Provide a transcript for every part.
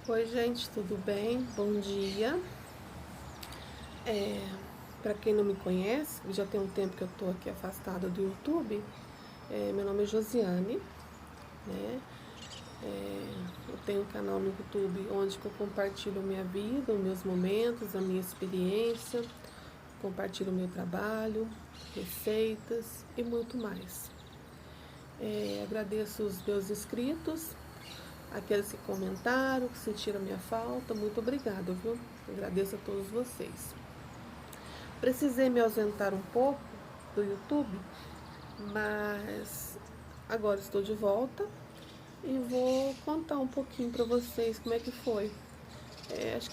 Oi, gente, tudo bem? Bom dia. Para quem não me conhece, já tem um tempo que eu tô aqui afastada do YouTube. Meu nome é Josiane, né? Eu tenho um canal no YouTube onde que eu compartilho a minha vida, os meus momentos, a minha experiência, compartilho o meu trabalho, receitas e muito mais. Agradeço os meus inscritos, aqueles que comentaram, que sentiram a minha falta. Muito obrigada, viu? Agradeço a todos vocês. Precisei me ausentar um pouco do YouTube, mas agora estou de volta e vou contar um pouquinho para vocês como é que foi. Acho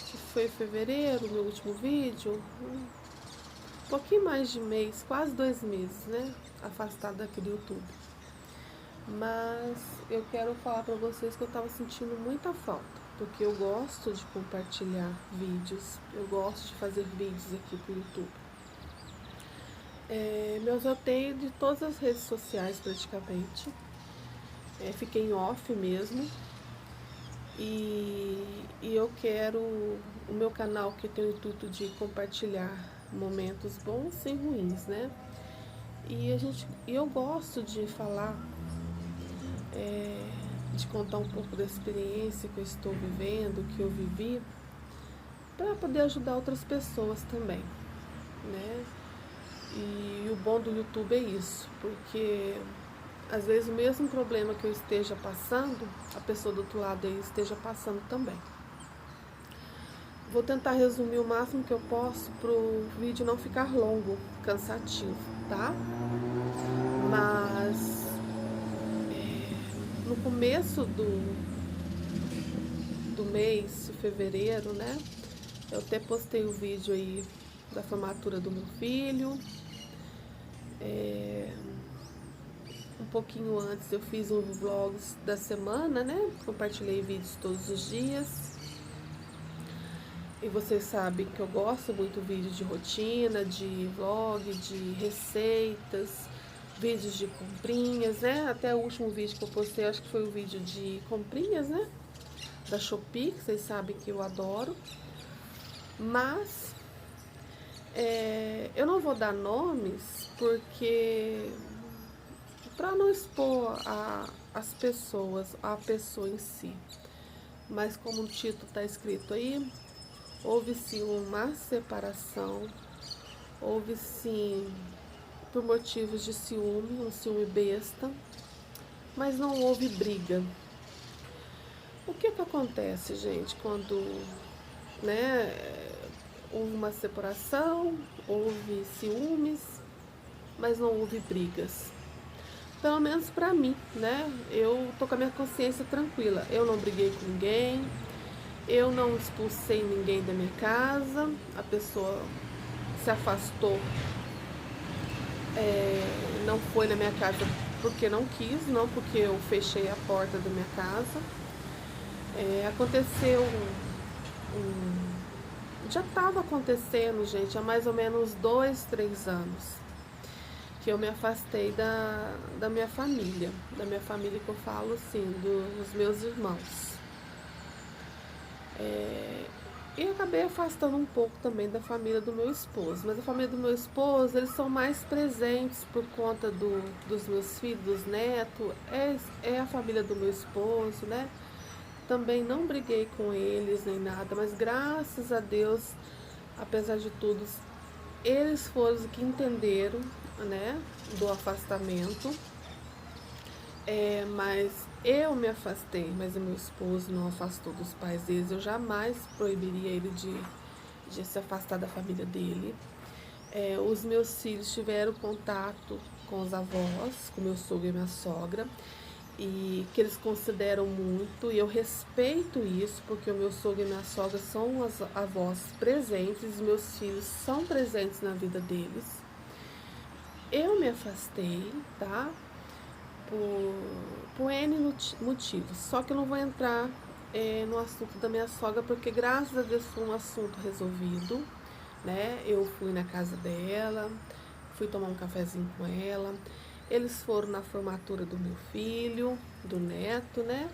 que foi fevereiro, meu último vídeo, um pouquinho mais de mês, quase 2 meses, né? Afastada aqui do YouTube. Mas eu quero falar para vocês que eu estava sentindo muita falta, porque eu gosto de compartilhar vídeos, eu gosto de fazer vídeos aqui pro YouTube. Me ausentei de todas as redes sociais praticamente. Fiquei em off mesmo. E eu quero o meu canal, que tem o intuito de compartilhar momentos bons e ruins, né? E eu gosto de falar, de contar um pouco da experiência que eu estou vivendo, que eu vivi, para poder ajudar outras pessoas também, né? E o bom do YouTube é isso, porque às vezes o mesmo problema que eu esteja passando, a pessoa do outro lado aí esteja passando também. Vou tentar resumir o máximo que eu posso para o vídeo não ficar longo, cansativo, tá? Mas no começo do mês, fevereiro, né? Eu até postei o vídeo aí da formatura do meu filho. Um pouquinho antes eu fiz um vlogs da semana, né? Compartilhei vídeos todos os dias. E vocês sabem que eu gosto muito de vídeo de rotina, de vlog, de receitas, vídeos de comprinhas, né? Até o último vídeo que eu postei, acho que foi o vídeo de comprinhas, né? Da Shopee, que vocês sabem que eu adoro. Mas eu não vou dar nomes porque para não expor as pessoas, a pessoa em si. Mas como o título está escrito aí, houve sim uma separação, houve sim por motivos de ciúme, um ciúme besta, mas não houve briga. O que acontece, gente, quando, né, houve uma separação, houve ciúmes, mas não houve brigas? Pelo menos pra mim, né? Eu tô com a minha consciência tranquila. Eu não briguei com ninguém, eu não expulsei ninguém da minha casa, a pessoa se afastou, não foi na minha casa porque não quis, não porque eu fechei a porta da minha casa. Aconteceu já estava acontecendo, gente, há mais ou menos 2, 3 anos que eu me afastei da minha família, que eu falo assim, dos meus irmãos. E acabei afastando um pouco também da família do meu esposo. Mas a família do meu esposo, eles são mais presentes por conta dos meus filhos, dos netos. É a família do meu esposo, né? Também não briguei com eles nem nada, mas graças a Deus, apesar de tudo, eles foram os que entenderam, né, do afastamento. Mas eu me afastei, mas o meu esposo não afastou dos pais deles. Eu jamais proibiria ele de se afastar da família dele. Os meus filhos tiveram contato com os avós, com meu sogro e minha sogra, e que eles consideram muito, e eu respeito isso, porque o meu sogro e minha sogra são as avós presentes, meus filhos são presentes na vida deles. Eu me afastei, tá? Por N motivos. Só que eu não vou entrar no assunto da minha sogra, porque graças a Deus foi um assunto resolvido, né? Eu fui na casa dela, fui tomar um cafezinho com ela. Eles foram na formatura do meu filho, do neto, né?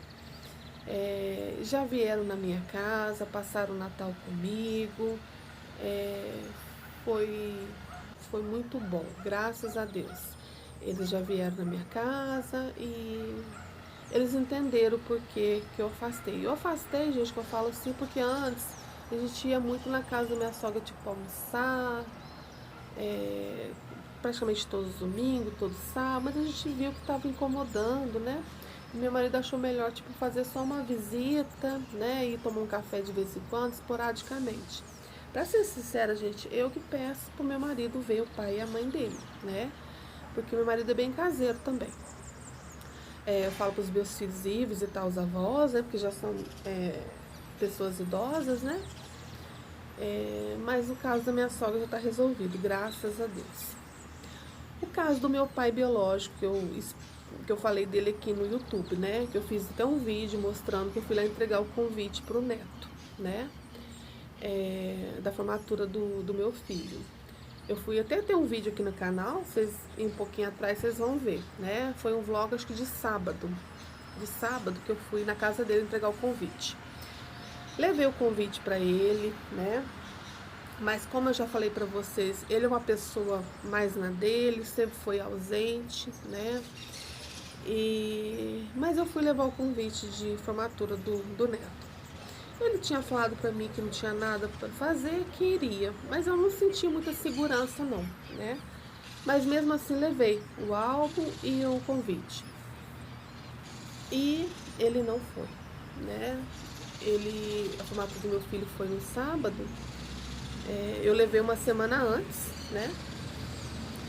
Já vieram na minha casa, passaram o Natal comigo. É, foi, foi muito bom, graças a Deus. Eles já vieram na minha casa e eles entenderam o porquê que eu afastei. Eu afastei, gente, que eu falo assim, porque antes a gente ia muito na casa da minha sogra, tipo, almoçar, é, praticamente todos os domingos, todo sábado, mas a gente viu que estava incomodando, né? E meu marido achou melhor, tipo, fazer só uma visita, né? E tomar um café de vez em quando, esporadicamente. Pra ser sincera, gente, eu que peço pro meu marido ver o pai e a mãe dele, né? Porque meu marido é bem caseiro também. Eu falo pros meus filhos ir visitar os avós, né? Porque já são pessoas idosas, né? Mas o caso da minha sogra já tá resolvido, graças a Deus. O caso do meu pai biológico, que eu falei dele aqui no YouTube, né? Que eu fiz até um vídeo mostrando que eu fui lá entregar o convite pro neto, né? Da formatura do meu filho. Eu fui até ter um vídeo aqui no canal, vocês um pouquinho atrás vocês vão ver, né? Foi um vlog acho que de sábado que eu fui na casa dele entregar o convite. Levei o convite para ele, né? Mas como eu já falei para vocês, ele é uma pessoa mais na dele, sempre foi ausente, né? Mas eu fui levar o convite de formatura do neto. Ele tinha falado para mim que não tinha nada para fazer, que iria, mas eu não senti muita segurança não, né? Mas mesmo assim levei o álbum e o convite. E ele não foi, né? A formatura do meu filho foi no sábado. Eu levei uma semana antes, né?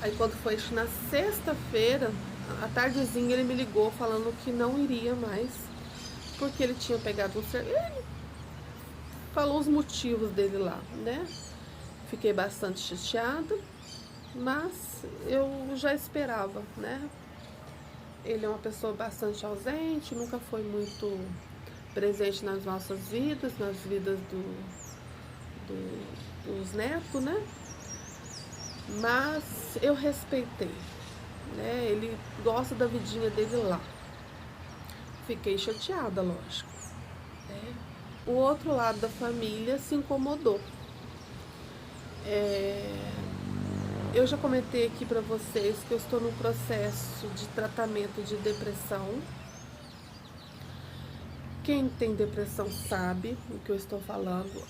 Aí quando foi na sexta-feira, à tardezinha, ele me ligou falando que não iria mais, porque ele tinha pegado um serviço. Ele falou os motivos dele lá, né? Fiquei bastante chateada, mas eu já esperava, né? Ele é uma pessoa bastante ausente, nunca foi muito presente nas nossas vidas, nas vidas dos netos, né? Mas eu respeitei, né? Ele gosta da vidinha dele lá. Fiquei chateada, lógico, né? O outro lado da família se incomodou. Eu já comentei aqui pra vocês que eu estou num processo de tratamento de depressão. Quem tem depressão sabe o que eu estou falando.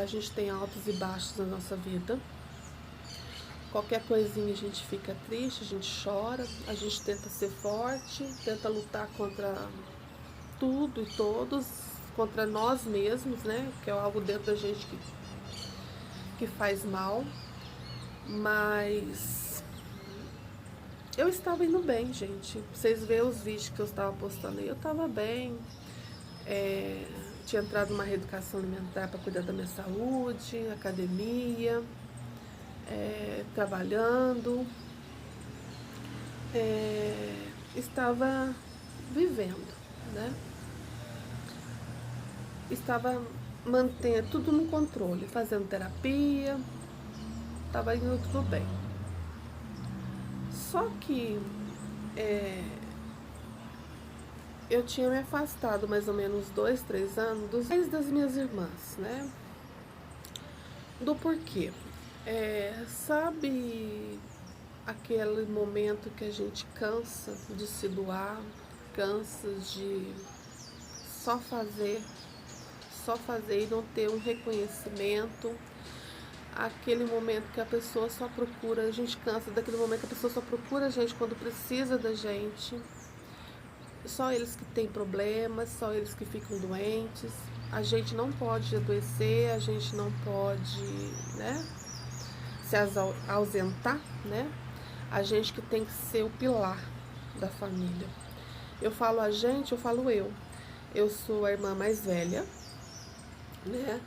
A gente tem altos e baixos na nossa vida. Qualquer coisinha a gente fica triste, a gente chora, a gente tenta ser forte, tenta lutar contra tudo e todos, contra nós mesmos, né? Que é algo dentro da gente que faz mal. Mas eu estava indo bem, gente. Vocês veem os vídeos que eu estava postando aí, eu estava bem. Tinha entrado numa reeducação alimentar para cuidar da minha saúde, academia, trabalhando, estava vivendo, né? Estava mantendo tudo no controle, fazendo terapia, estava indo tudo bem. Só que eu tinha me afastado mais ou menos 2, 3 anos dos pais das minhas irmãs, né? Do porquê? Sabe aquele momento que a gente cansa de se doar, cansa de só fazer e não ter um reconhecimento? Aquele momento que a pessoa só procura, a gente cansa daquele momento que a pessoa só procura a gente quando precisa da gente. Só eles que têm problemas, só eles que ficam doentes. A gente não pode adoecer, a gente não pode, né, se ausentar, né? A gente que tem que ser o pilar da família. Eu falo a gente, eu falo eu. Eu sou a irmã mais velha, né?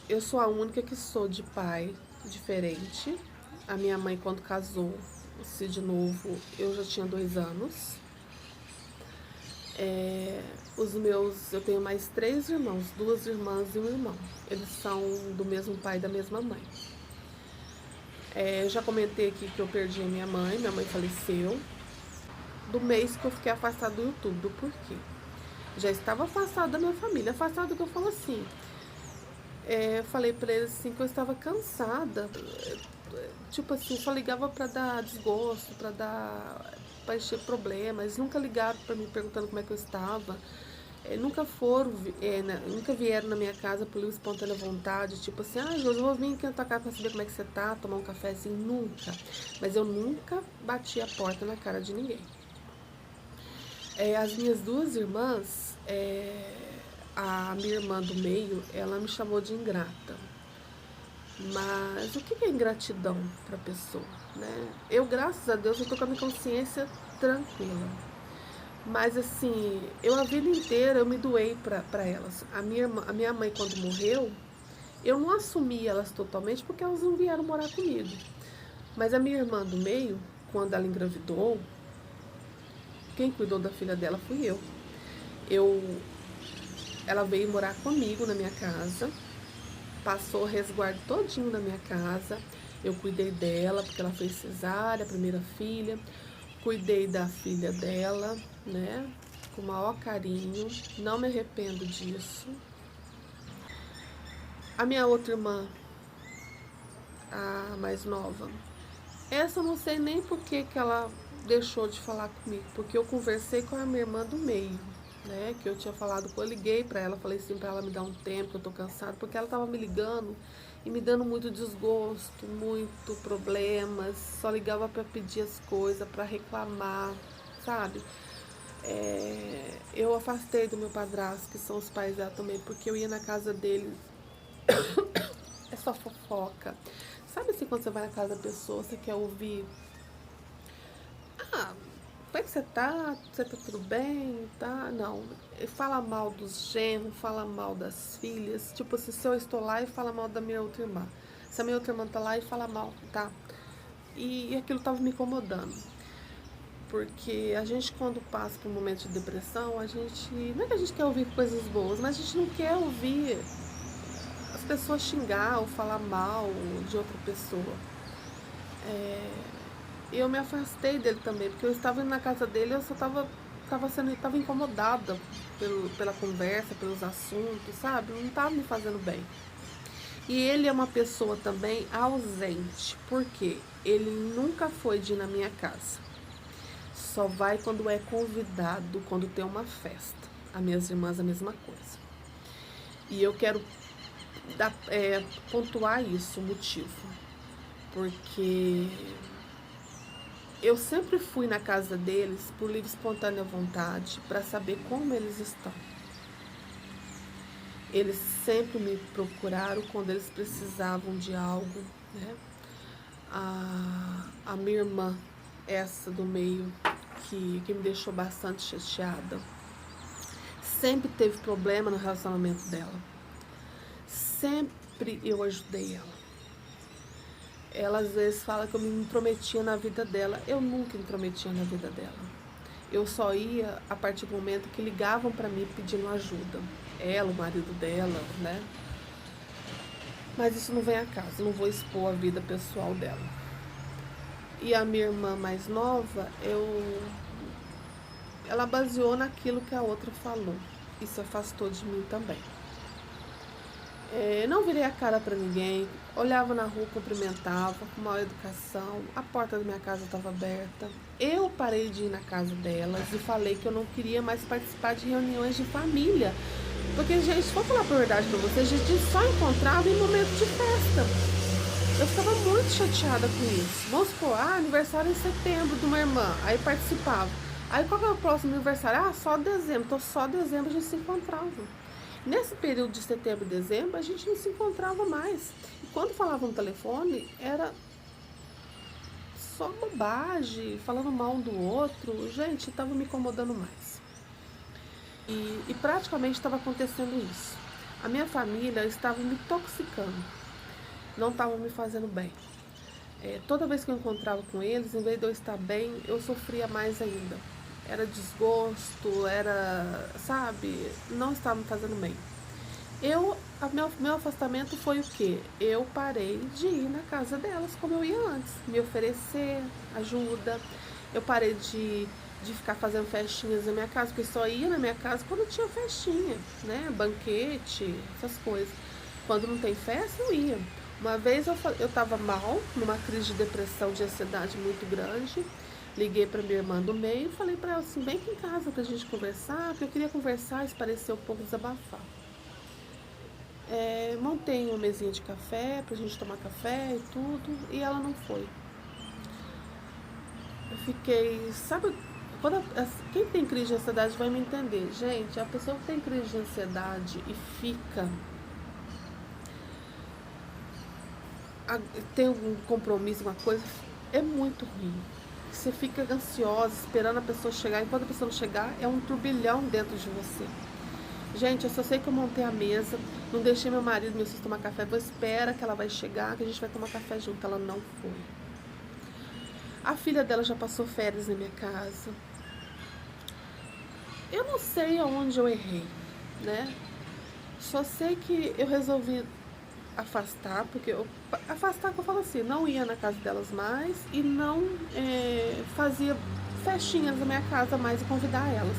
Eu sou a única que sou de pai diferente. A minha mãe, quando casou-se de novo, eu já tinha 2 anos. Eu tenho mais 3 irmãos, 2 irmãs e um irmão. Eles são do mesmo pai e da mesma mãe. Eu já comentei aqui que eu perdi a minha mãe faleceu. Do mês que eu fiquei afastada do YouTube, do porquê. Já estava afastado da minha família. Afastado que eu falo assim. Eu falei pra eles assim que eu estava cansada. Tipo assim, só ligava pra dar desgosto, pra encher problemas. Eles nunca ligaram pra mim perguntando como é que eu estava. Nunca foram, nunca vieram na minha casa por livre espontânea vontade, tipo assim, ah, Josi, eu vou vir aqui na tua casa pra saber como é que você tá, tomar um cafezinho, nunca. Mas eu nunca bati a porta na cara de ninguém. As minhas duas irmãs, a minha irmã do meio, ela me chamou de ingrata. Mas o que é ingratidão para a pessoa, né? Eu, graças a Deus, eu tô com a minha consciência tranquila. Mas assim, eu a vida inteira eu me doei para elas. A minha mãe quando morreu, eu não assumi elas totalmente porque elas não vieram morar comigo. Mas a minha irmã do meio, quando ela engravidou, quem cuidou da filha dela fui eu. Eu ela veio morar comigo na minha casa, passou o resguardo todinho na minha casa. Eu cuidei dela porque ela fez cesárea, a primeira filha. Cuidei da filha dela, né? Com o maior carinho. Não me arrependo disso. A minha outra irmã, a mais nova, essa eu não sei nem por que ela deixou de falar comigo. Porque eu conversei com a minha irmã do meio, né? Que eu tinha falado, eu liguei pra ela, falei assim pra ela me dar um tempo, eu tô cansada. Porque ela tava me ligando e me dando muito desgosto, muito problemas. Só ligava pra pedir as coisas, pra reclamar, sabe? Eu afastei do meu padrasto, que são os pais dela também, porque eu ia na casa deles, é só fofoca. Sabe assim, quando você vai na casa da pessoa, você quer ouvir, ah, como é que você tá? Você tá tudo bem? Tá? Não. Fala mal dos genros, fala mal das filhas. Tipo assim, se eu estou lá e fala mal da minha outra irmã. Se a minha outra irmã tá lá e fala mal, tá? E aquilo tava me incomodando. Porque a gente, quando passa por um momento de depressão, a gente. Não é que a gente quer ouvir coisas boas, mas a gente não quer ouvir as pessoas xingar ou falar mal de outra pessoa. Eu me afastei dele também, porque eu estava indo na casa dele, eu só tava incomodada pela conversa, pelos assuntos, sabe? Não estava me fazendo bem. E ele é uma pessoa também ausente, porque ele nunca foi de ir na minha casa. Só vai quando é convidado, quando tem uma festa. As minhas irmãs a mesma coisa. E eu quero pontuar isso, o motivo. Porque eu sempre fui na casa deles por livre e espontânea vontade para saber como eles estão. Eles sempre me procuraram quando eles precisavam de algo, né? A minha irmã, essa do meio, que me deixou bastante chateada, sempre teve problema no relacionamento dela. Sempre eu ajudei ela. Ela às vezes fala que eu me intrometia na vida dela. Eu nunca intrometia na vida dela. Eu só ia a partir do momento que ligavam para mim pedindo ajuda. Ela, o marido dela, né? Mas isso não vem a caso, não vou expor a vida pessoal dela. E a minha irmã mais nova, ela baseou naquilo que a outra falou. Isso afastou de mim também. Não virei a cara para ninguém, olhava na rua, cumprimentava, com maior educação, a porta da minha casa estava aberta. Eu parei de ir na casa delas e falei que eu não queria mais participar de reuniões de família. Porque, gente, se for falar a verdade para vocês, a gente só encontrava em momentos de festa. Eu ficava muito chateada com isso. Vamos supor, aniversário em setembro de uma irmã, aí participava. Aí qual que é o próximo aniversário? Só dezembro. Então só dezembro a gente se encontrava. Nesse período de setembro e dezembro, a gente não se encontrava mais. E quando falava no telefone, era só bobagem, falando mal um do outro. Gente, estava me incomodando mais. E praticamente estava acontecendo isso. A minha família estava me intoxicando. Não estava me fazendo bem. Toda vez que eu encontrava com eles, em vez de eu estar bem, eu sofria mais ainda. Era desgosto, sabe, não estava me fazendo bem. Meu afastamento foi o quê? Eu parei de ir na casa delas como eu ia antes, me oferecer ajuda. Eu parei de de ficar fazendo festinhas na minha casa, porque só ia na minha casa quando tinha festinha, né? Banquete, essas coisas. Quando não tem festa, eu ia. Uma vez eu tava mal, numa crise de depressão, de ansiedade muito grande. Liguei pra minha irmã do meio e falei pra ela assim, vem aqui em casa pra gente conversar, porque eu queria conversar, esparecer um pouco, desabafar. Montei uma mesinha de café pra gente tomar café e tudo, e ela não foi. Eu fiquei, sabe, quem tem crise de ansiedade vai me entender. Gente, a pessoa que tem crise de ansiedade e fica, tem um compromisso, uma coisa, é muito ruim. Você fica ansiosa, esperando a pessoa chegar, e quando a pessoa não chegar, é um turbilhão dentro de você. Gente, eu só sei que eu montei a mesa, não deixei meu marido e meu filho tomar café, vou esperar que ela vai chegar, que a gente vai tomar café junto. Ela não foi. A filha dela já passou férias na minha casa. Eu não sei aonde eu errei, né? Só sei que eu resolvi afastar, afastar que eu falo assim, não ia na casa delas mais e não fazia festinhas na minha casa mais e convidar elas.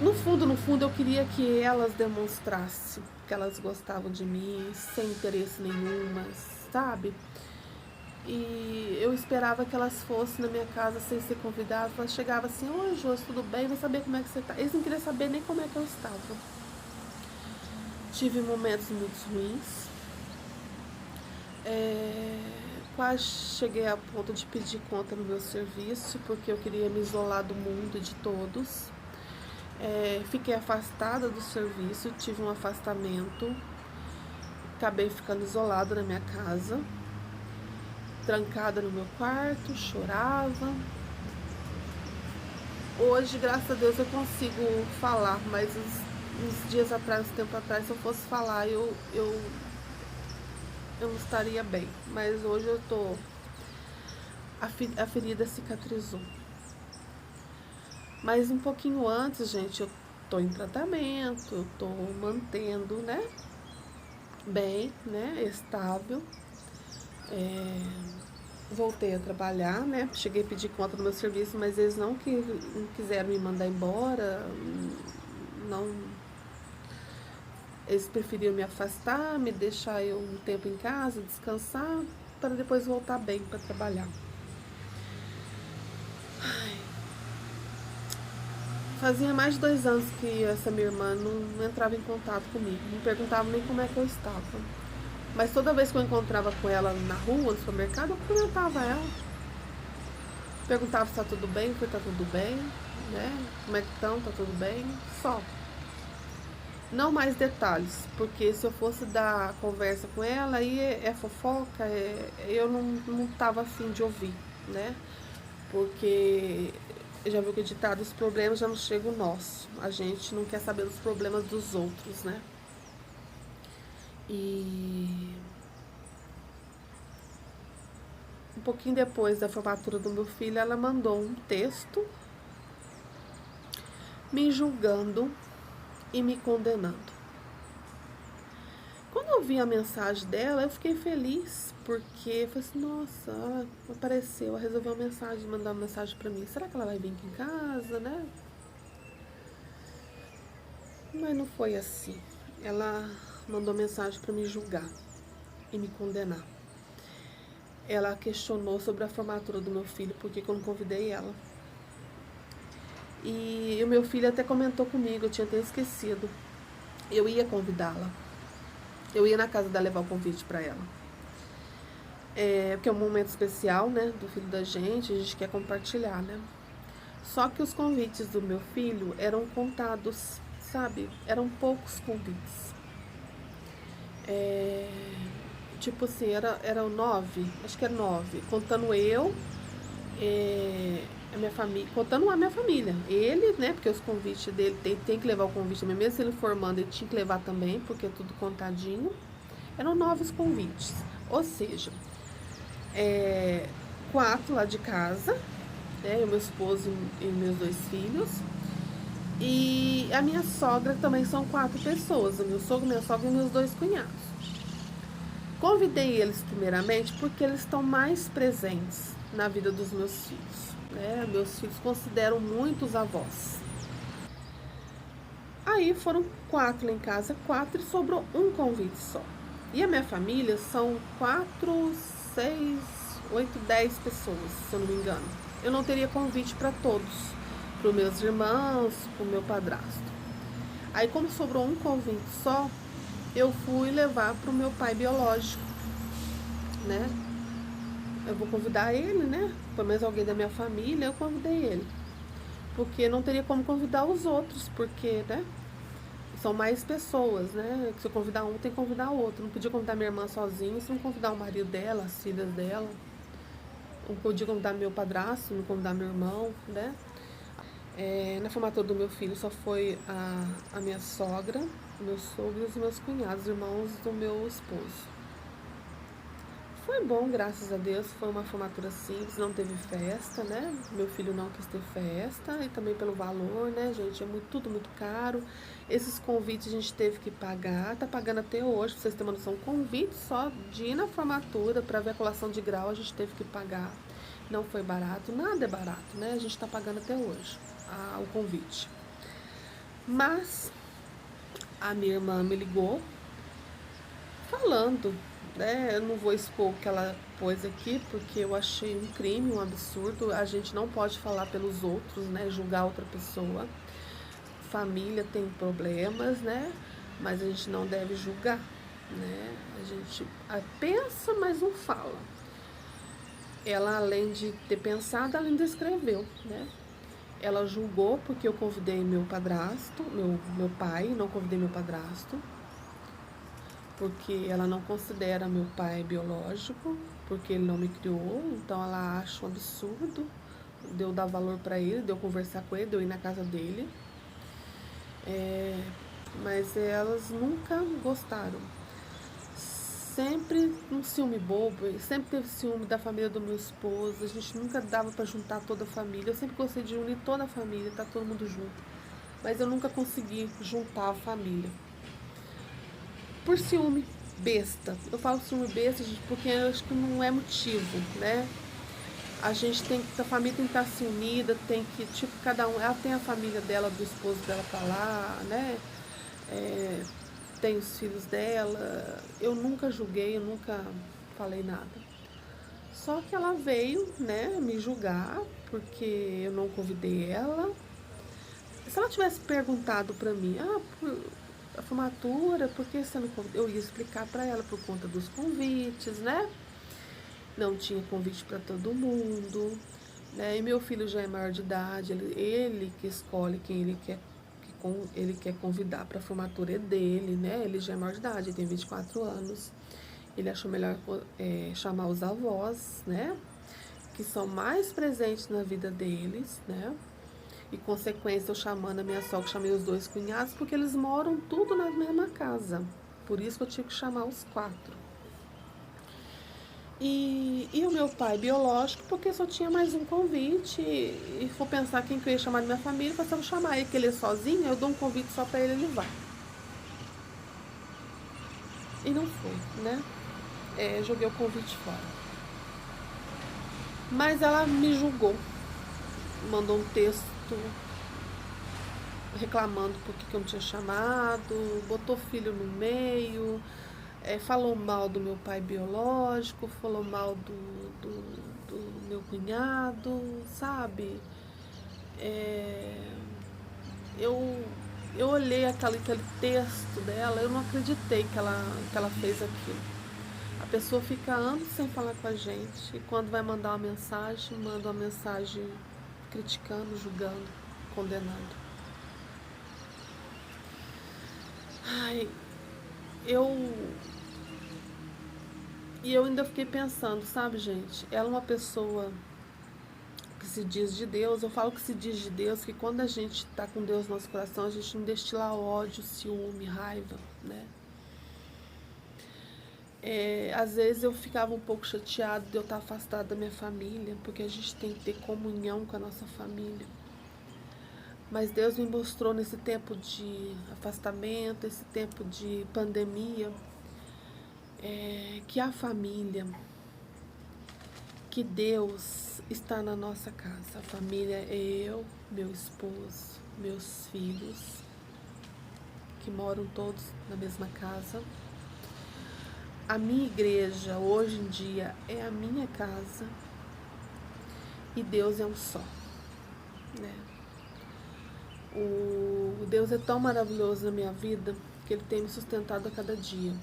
No fundo, eu queria que elas demonstrassem que elas gostavam de mim, sem interesse nenhuma, sabe? E eu esperava que elas fossem na minha casa sem ser convidadas. Elas chegavam assim, oi Josi, tudo bem? Vou saber como é que você tá. Eles não queriam saber nem como é que eu estava. Tive momentos muito ruins. Quase cheguei a ponto de pedir conta no meu serviço, porque eu queria me isolar do mundo, de todos. Fiquei afastada do serviço, tive um afastamento, acabei ficando isolada na minha casa, trancada no meu quarto, chorava. Hoje, graças a Deus, eu consigo falar, mas uns dias atrás, um tempo atrás, se eu fosse falar, eu não estaria bem. Mas hoje eu tô... A ferida cicatrizou. Mas um pouquinho antes, gente, eu tô em tratamento, eu tô mantendo, né? Bem, né? Estável. Voltei a trabalhar, né? Cheguei a pedir conta do meu serviço, mas eles não quiseram me mandar embora. Não. Eles preferiram me afastar, me deixar eu um tempo em casa, descansar, para depois voltar bem para trabalhar. Fazia mais de 2 anos que essa minha irmã não entrava em contato comigo, não perguntava nem como é que eu estava. Mas toda vez que eu encontrava com ela na rua, no supermercado, eu cumprimentava ela. Perguntava se tá tudo bem, se tá tudo bem, né? Como é que estão, tá tudo bem, só. Não mais detalhes, porque se eu fosse dar conversa com ela, aí é fofoca, eu não tava afim de ouvir, né? Porque já viu que o ditado, os problemas já não chegam nosso. A gente não quer saber dos problemas dos outros, né? E um pouquinho depois da formatura do meu filho, ela mandou um texto me julgando e me condenando. Quando eu vi a mensagem dela, eu fiquei feliz, porque eu falei assim, nossa, ela apareceu, ela resolveu uma mensagem, mandar uma mensagem pra mim. Será que ela vai vir aqui em casa, né? Mas não foi assim. Ela mandou mensagem pra me julgar e me condenar. Ela questionou sobre a formatura do meu filho, porque eu não convidei ela. E o meu filho até comentou comigo, eu tinha até esquecido. Eu ia convidá-la. Eu ia na casa dela levar o convite pra ela. Porque é um momento especial, né, do filho da gente, a gente quer compartilhar, né? Só que os convites do meu filho eram contados, sabe? Eram poucos convites. Tipo assim, eram 9, acho que é 9, contando eu, a minha família, contando a minha família. Ele, né, porque os convites dele, tem que levar o convite, mesmo se ele formando, ele tinha que levar também, porque é tudo contadinho. Eram 9 os convites, ou seja, 4 lá de casa, né, o meu esposo e meus 2 filhos, e a minha sogra também são 4 pessoas, o meu sogro, minha sogra e meus 2 cunhados. Convidei eles primeiramente porque eles estão mais presentes, na vida dos meus filhos, né? Meus filhos consideram muitos avós. Aí foram 4 lá em casa, 4, e sobrou um convite só. E a minha família são 4, 6, 8, 10 pessoas, se eu não me engano. Eu não teria convite para todos, para os meus irmãos, para o meu padrasto. Aí, como sobrou um convite só, eu fui levar para o meu pai biológico, né? Eu vou convidar ele, né? Pelo menos alguém da minha família, eu convidei ele. Porque não teria como convidar os outros, porque, né? São mais pessoas, né? Se eu convidar um, tem que convidar outro. Não podia convidar minha irmã sozinha, se não convidar o marido dela, as filhas dela. Não podia convidar meu padrasto, não convidar meu irmão, né? Na formatura do meu filho só foi a minha sogra, meus sogros e meus cunhados, irmãos do meu esposo. Foi bom, graças a Deus, foi uma formatura simples, não teve festa, né? Meu filho não quis ter festa, e também pelo valor, né, gente? É tudo muito caro. Esses convites a gente teve que pagar, tá pagando até hoje, pra vocês terem uma noção. Convite só de ir na formatura para ver a colação de grau, a gente teve que pagar. Não foi barato, nada é barato, né? A gente tá pagando até hoje o convite. Mas a minha irmã me ligou falando, né? Eu não vou expor o que ela pôs aqui, porque eu achei um crime, um absurdo. A gente não pode falar pelos outros, né? Julgar outra pessoa. Família tem problemas, né? Mas a gente não deve julgar, né? A gente pensa, mas não fala. Ela, além de ter pensado, ela ainda escreveu, né? Ela julgou porque eu convidei meu padrasto, meu pai, não convidei meu padrasto, porque ela não considera meu pai biológico, porque ele não me criou, então ela acha um absurdo de eu dar valor para ele, de eu conversar com ele, de eu ir na casa dele. Mas elas nunca gostaram. Sempre um ciúme bobo, sempre teve ciúme da família do meu esposo, a gente nunca dava para juntar toda a família, eu sempre gostei de unir toda a família, tá todo mundo junto, mas eu nunca consegui juntar a família. Por ciúme besta, eu falo ciúme besta, gente, porque eu acho que não é motivo, né? A gente tem que, a família tem que estar se unida, tem que, tipo, cada um, ela tem a família dela, do esposo dela pra lá, né? Tem os filhos dela, eu nunca julguei, eu nunca falei nada. Só que ela veio, né, me julgar, porque eu não convidei ela. Se ela tivesse perguntado pra mim, por a formatura, por que você não convidou? Eu ia explicar pra ela por conta dos convites, né? Não tinha convite pra todo mundo, né? E meu filho já é maior de idade, ele que escolhe quem ele quer convidar para a formatura dele, né? Ele já é maior de idade, ele tem 24 anos. Ele achou melhor chamar os avós, né? Que são mais presentes na vida deles, né? E consequência, eu chamando a minha sogra, chamei os 2 cunhados, porque eles moram tudo na mesma casa. Por isso que eu tive que chamar os 4. E o meu pai biológico, porque só tinha mais um convite. E for pensar quem que eu ia chamar da minha família, eu vou chamar ele, que ele é sozinho, eu dou um convite só pra ele, ele vai. E não foi, né? Joguei o convite fora. Mas ela me julgou, mandou um texto reclamando por que eu não tinha chamado, botou filho no meio, falou mal do meu pai biológico, falou mal do meu cunhado, sabe? Eu olhei aquele texto dela, eu não acreditei que ela fez aquilo. A pessoa fica anos sem falar com a gente, e quando vai mandar uma mensagem, manda uma mensagem criticando, julgando, condenando. Ai, eu ainda fiquei pensando, sabe, gente? Ela é uma pessoa que se diz de Deus. Eu falo que se diz de Deus, que quando a gente tá com Deus no nosso coração, a gente não destila ódio, ciúme, raiva, né? Às vezes eu ficava um pouco chateada de eu estar afastada da minha família, porque a gente tem que ter comunhão com a nossa família. Mas Deus me mostrou nesse tempo de afastamento, esse tempo de pandemia, que a família que Deus está na nossa casa. A família é eu, meu esposo, meus filhos, que moram todos na mesma casa. A minha igreja, hoje em dia, é a minha casa. E Deus é um só, né? O Deus é tão maravilhoso na minha vida que Ele tem me sustentado a cada dia.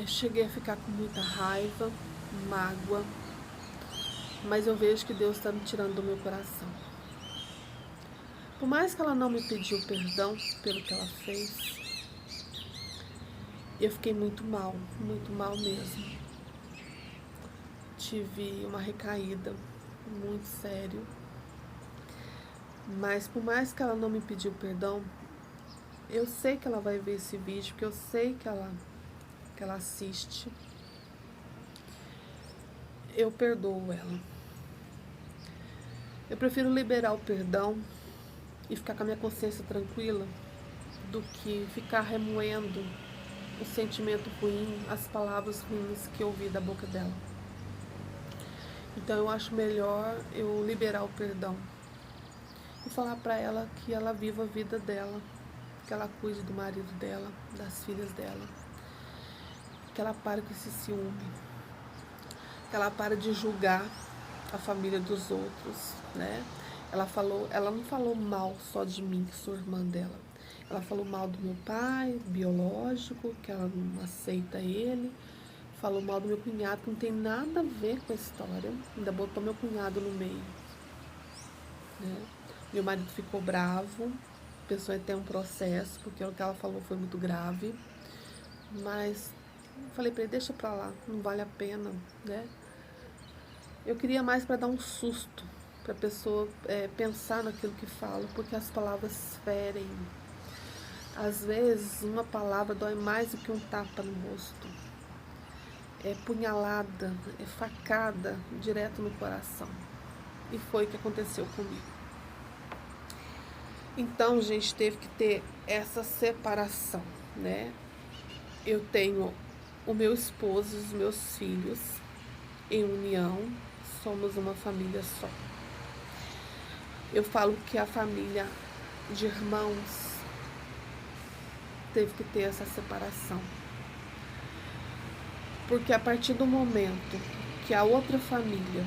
Cheguei a ficar com muita raiva, mágoa, mas eu vejo que Deus está me tirando do meu coração. Por mais que ela não me pediu perdão pelo que ela fez, eu fiquei muito mal mesmo. Tive uma recaída muito séria. Mas por mais que ela não me pediu perdão, eu sei que ela vai ver esse vídeo, porque eu sei que ela assiste. Eu perdoo ela. Eu prefiro liberar o perdão e ficar com a minha consciência tranquila do que ficar remoendo o sentimento ruim, as palavras ruins que eu ouvi da boca dela. Então eu acho melhor eu liberar o perdão e falar pra ela que ela viva a vida dela, que ela cuide do marido dela, das filhas dela, que ela pare com esse ciúme, que ela pare de julgar a família dos outros, né? Ela não falou mal só de mim, que sou irmã dela. Ela falou mal do meu pai biológico, que ela não aceita ele. Falou mal do meu cunhado, que não tem nada a ver com a história. Ainda botou meu cunhado no meio, né? Meu marido ficou bravo, pensou em ter um processo, porque o que ela falou foi muito grave. Mas falei pra ele, deixa pra lá, não vale a pena, né? Eu queria mais para dar um susto, pra pessoa pensar naquilo que fala, porque as palavras ferem. Às vezes, uma palavra dói mais do que um tapa no rosto. É punhalada, é facada direto no coração. E foi o que aconteceu comigo. Então, gente, teve que ter essa separação, né? Eu tenho o meu esposo e os meus filhos em união, somos uma família só. Eu falo que a família de irmãos teve que ter essa separação. Porque a partir do momento que a outra família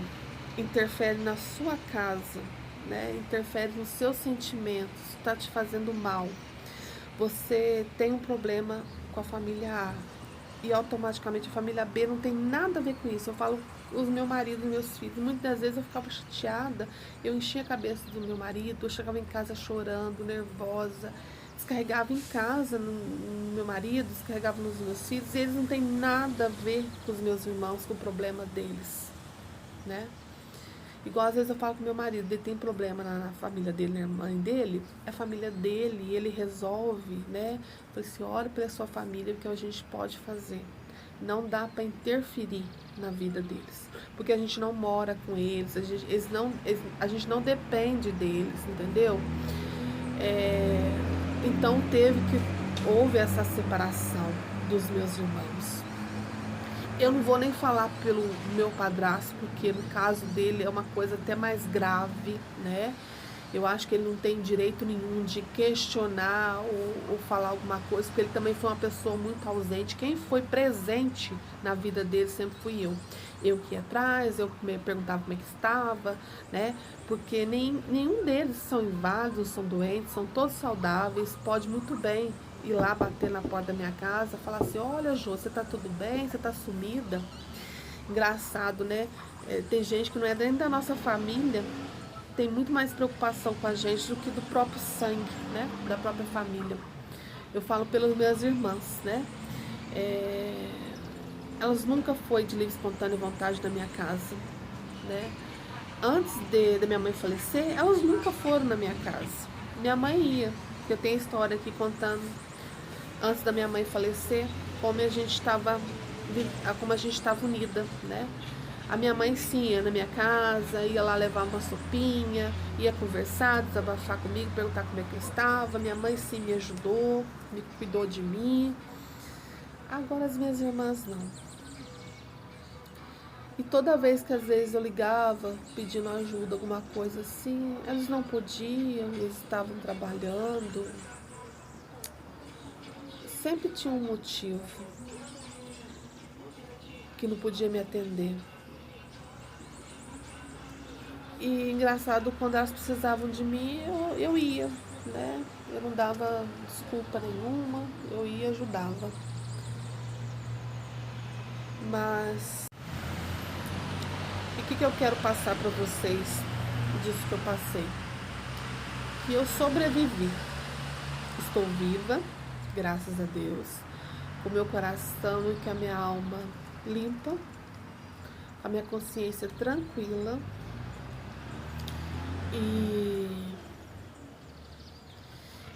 interfere na sua casa, né, interfere nos seus sentimentos, está te fazendo mal, você tem um problema com a família A e automaticamente a família B não tem nada a ver com isso. Eu falo os meu marido e meus filhos, muitas das vezes eu ficava chateada, eu enchia a cabeça do meu marido, eu chegava em casa chorando, nervosa, descarregava em casa no meu marido, descarregava nos meus filhos, e eles não têm nada a ver com os meus irmãos, com o problema deles, né? Igual às vezes eu falo com meu marido, ele tem problema na família dele, na mãe dele, é a família dele, e ele resolve, né? Eu falei assim, olha pela sua família, o que a gente pode fazer. Não dá para interferir na vida deles, porque a gente não mora com eles, a gente não depende deles, entendeu? Então houve essa separação dos meus irmãos. Eu não vou nem falar pelo meu padrasto, porque no caso dele é uma coisa até mais grave, né? Eu acho que ele não tem direito nenhum de questionar ou falar alguma coisa, porque ele também foi uma pessoa muito ausente. Quem foi presente na vida dele sempre fui eu. Eu que ia atrás, eu perguntava como é que estava, né? Porque nenhum deles são inválidos, são doentes, são todos saudáveis, pode muito bem ir lá bater na porta da minha casa, falar assim, olha, Jô, você tá tudo bem? Você tá sumida? Engraçado, né? Tem gente que não é nem da nossa família, tem muito mais preocupação com a gente do que do próprio sangue, né? Da própria família. Eu falo pelas minhas irmãs, né? Elas nunca foi de livre, espontânea vontade da minha casa, né? Antes da minha mãe falecer, elas nunca foram na minha casa. Minha mãe ia, porque eu tenho a história aqui contando, antes da minha mãe falecer, como a gente estava unida, né? A minha mãe sim ia na minha casa, ia lá levar uma sopinha, ia conversar, desabafar comigo, perguntar como é que eu estava. Minha mãe sim me ajudou, me cuidou de mim. Agora as minhas irmãs não. E toda vez que às vezes eu ligava pedindo ajuda, alguma coisa assim, eles não podiam, eles estavam trabalhando. Sempre tinha um motivo que não podia me atender. E engraçado, quando elas precisavam de mim, eu ia, né? Eu não dava desculpa nenhuma, eu ia e ajudava. Mas e o que eu quero passar para vocês disso que eu passei? Que eu sobrevivi. Estou viva, graças a Deus, com meu coração e com a minha alma limpa, a minha consciência tranquila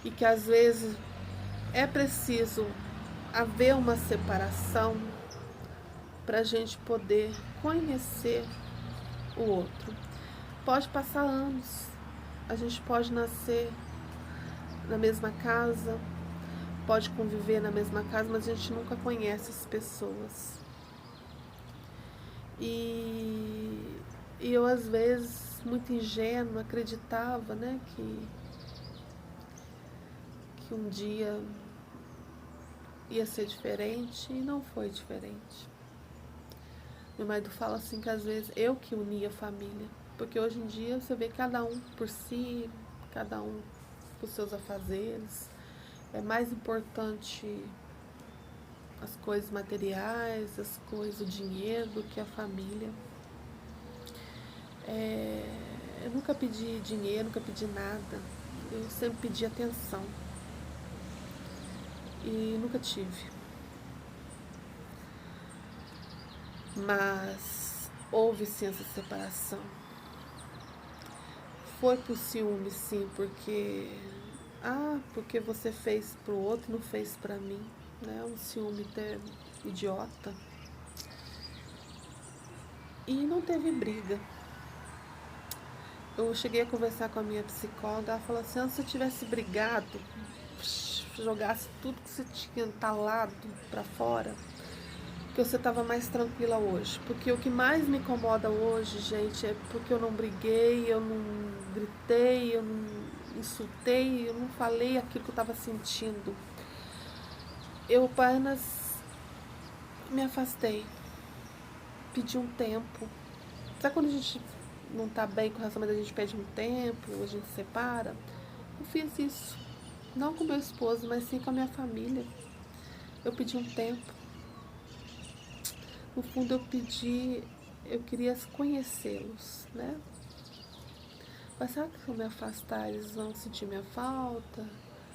e que às vezes é preciso haver uma separação para a gente poder conhecer o outro. Pode passar anos, a gente pode nascer na mesma casa, pode conviver na mesma casa, mas a gente nunca conhece as pessoas. E eu, às vezes, muito ingênua, acreditava, né, que um dia ia ser diferente e não foi diferente. Meu marido fala assim que às vezes eu que unia a família, porque hoje em dia você vê cada um por si, cada um com seus afazeres. É mais importante as coisas materiais, as coisas, o dinheiro, do que a família. Eu nunca pedi dinheiro, nunca pedi nada. Eu sempre pedi atenção. E nunca tive. Mas houve sim essa separação. Foi por ciúme, sim, porque você fez pro outro e não fez pra mim, né? Um ciúme até idiota. E não teve briga. Eu cheguei a conversar com a minha psicóloga, ela falou assim, se você tivesse brigado, jogasse tudo que você tinha entalado pra fora, que você estava mais tranquila hoje. Porque o que mais me incomoda hoje, gente, é porque eu não briguei, eu não gritei, eu não insultei, eu não falei aquilo que eu estava sentindo. Eu apenas me afastei, pedi um tempo. Sabe quando a gente não tá bem com o relacionamento, a gente pede um tempo, a gente se separa? Eu fiz isso, não com meu esposo, mas sim com a minha família. Eu pedi um tempo. No fundo eu queria conhecê-los, né? Mas será que se eu me afastar, eles vão sentir minha falta?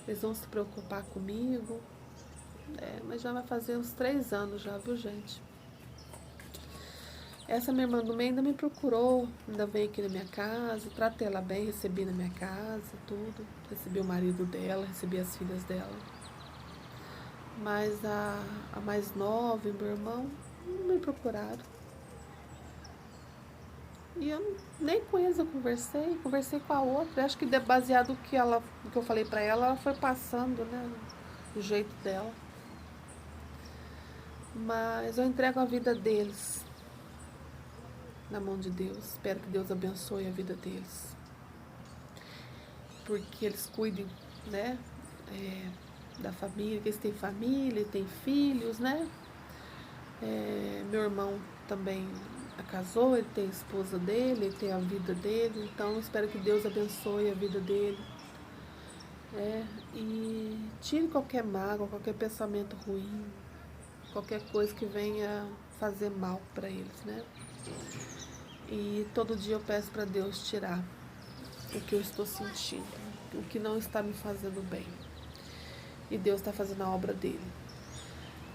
Eles vão se preocupar comigo? Mas já vai fazer uns 3 anos já, viu, gente? Essa minha irmã do meio ainda me procurou, ainda veio aqui na minha casa, tratei ela bem, recebi na minha casa, tudo. Recebi o marido dela, recebi as filhas dela. Mas a mais nova e meu irmão não me procuraram. E eu nem com eles eu conversei com a outra. Acho que baseado no que eu falei pra ela, ela foi passando, né, do jeito dela. Mas eu entrego a vida deles na mão de Deus. Espero que Deus abençoe a vida deles. Porque eles cuidem, né, da família, que eles têm família, têm filhos, né? Meu irmão também casou, ele tem a esposa dele, ele tem a vida dele, então espero que Deus abençoe a vida dele. E tire qualquer mágoa, qualquer pensamento ruim, qualquer coisa que venha fazer mal para eles, né? E todo dia eu peço para Deus tirar o que eu estou sentindo, o que não está me fazendo bem. E Deus está fazendo a obra dele.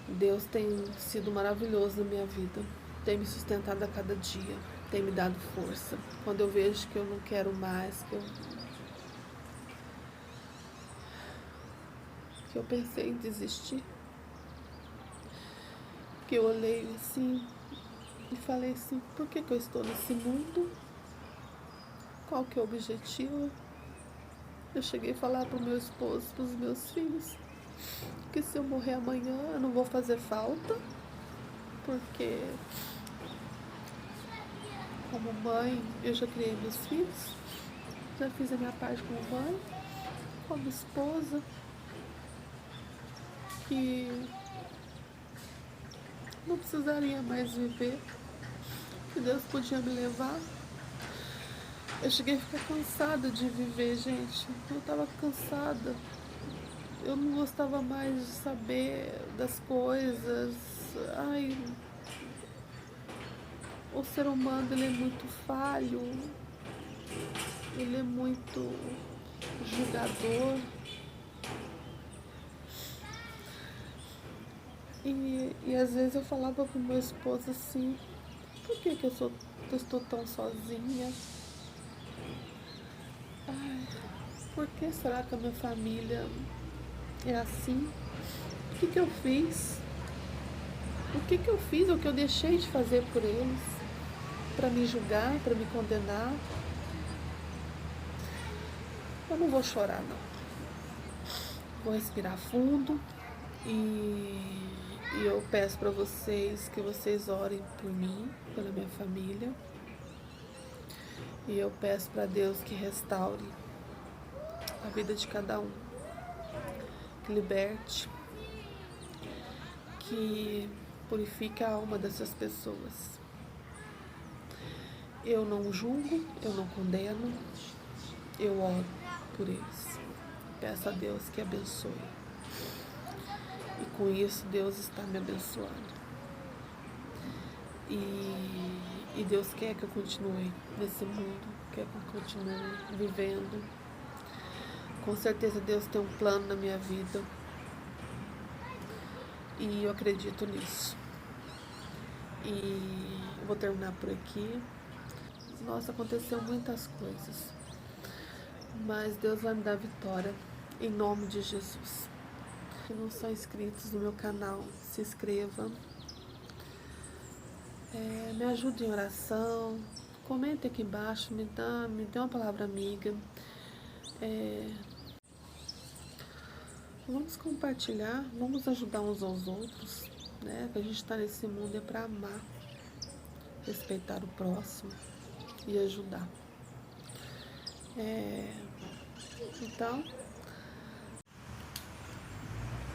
Deus tem sido maravilhoso na minha vida, tem me sustentado a cada dia, tem me dado força. Quando eu vejo que eu não quero mais, que eu pensei em desistir, que eu olhei assim e falei assim, por que eu estou nesse mundo? Qual que é o objetivo? Eu cheguei a falar para o meu esposo, para os meus filhos, que se eu morrer amanhã eu não vou fazer falta, porque como mãe, eu já criei meus filhos, já fiz a minha parte como mãe, como esposa, que não precisaria mais viver, que Deus podia me levar. Eu cheguei a ficar cansada de viver, gente. Eu tava cansada. Eu não gostava mais de saber das coisas. Ai, o ser humano, ele é muito falho. Ele é muito julgador. E às vezes eu falava pro meu esposo assim, por que que eu estou tão sozinha? Ai, por que será que a minha família é assim? O que que eu fiz? O que que eu fiz? O que eu deixei de fazer por eles? Para me julgar, para me condenar? Eu não vou chorar, não. Vou respirar fundo e eu peço para vocês que vocês orem por mim, pela minha família. E eu peço para Deus que restaure a vida de cada um, que liberte, que purifique a alma dessas pessoas. Eu não julgo, eu não condeno, eu oro por eles. Peço a Deus que abençoe. E com isso Deus está me abençoando. E Deus quer que eu continue nesse mundo, quer que eu continue vivendo. Com certeza Deus tem um plano na minha vida. E eu acredito nisso. E eu vou terminar por aqui. Nossa, aconteceu muitas coisas. Mas Deus vai me dar vitória. Em nome de Jesus. Que não são inscritos no meu canal, se inscreva. Me ajude em oração. Comente aqui embaixo, me dê uma palavra amiga. Vamos compartilhar, vamos ajudar uns aos outros, né? Que a gente está nesse mundo é para amar, respeitar o próximo e ajudar.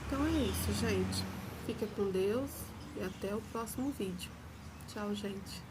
Então é isso, gente. Fica com Deus e até o próximo vídeo. Tchau, gente.